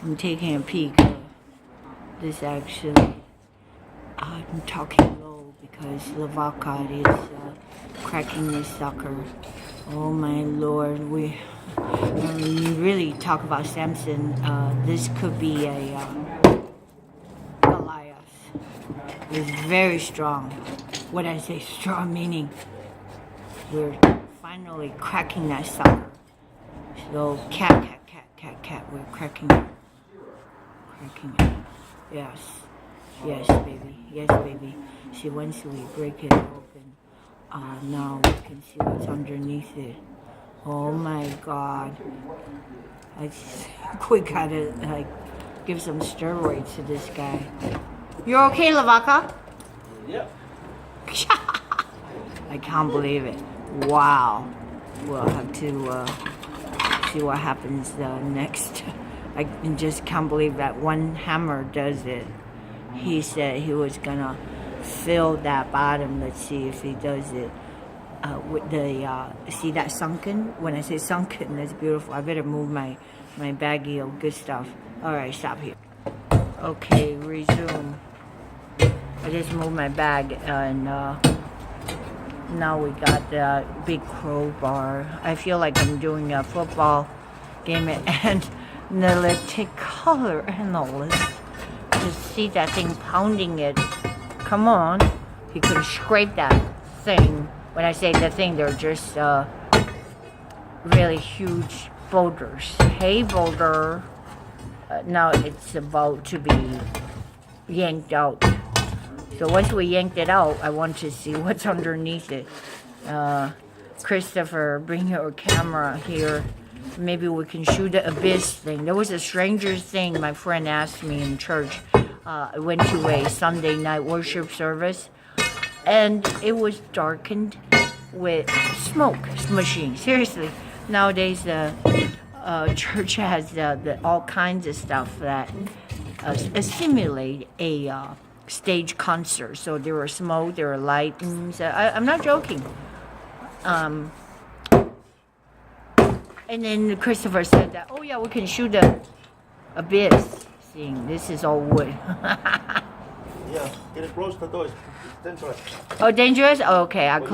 I'm taking a peek. This actually, I'm talking low because Lavaka is cracking this sucker. Oh my lord, we really talk about Samson. This could be a Goliath. It's very strong. What I say strong meaning we're finally cracking that sucker. So cat, we're cracking it. Yes, yes baby. See, once we break it open, now we can see what's underneath it. Oh my god. We gotta give some steroids to this guy. You're okay, Lavaka? Yep. I can't believe it. Wow. We'll have to see what happens next. I just can't believe that one hammer does it. He said he was gonna fill that bottom. Let's see if he does it. With the see that sunken? When I say sunken, that's beautiful. I better move my baggie of good stuff. All right, stop here. Okay, resume. I just moved my bag and now we got the big crowbar. I feel like I'm doing a football game and analytic color analyst. Just see that thing pounding it. Come on, you could scrape that thing. When I say the thing, they're just really huge boulders. Hey, boulder. Now it's about to be yanked out. So once we yanked it out, I want to see what's underneath it. Christopher, bring your camera here. Maybe we can shoot the abyss thing. There was a stranger thing my friend asked me in church. I went to a Sunday night worship service, and it was darkened with smoke machine. Seriously, nowadays the church has all kinds of stuff that simulate a stage concert. So there were smoke, there were lights. I'm not joking. And then Christopher said that, oh yeah, we can shoot the abyss. Seeing this is all wood. Yeah, get it close to the door. It's dangerous. Oh, dangerous? Oh, okay, I close.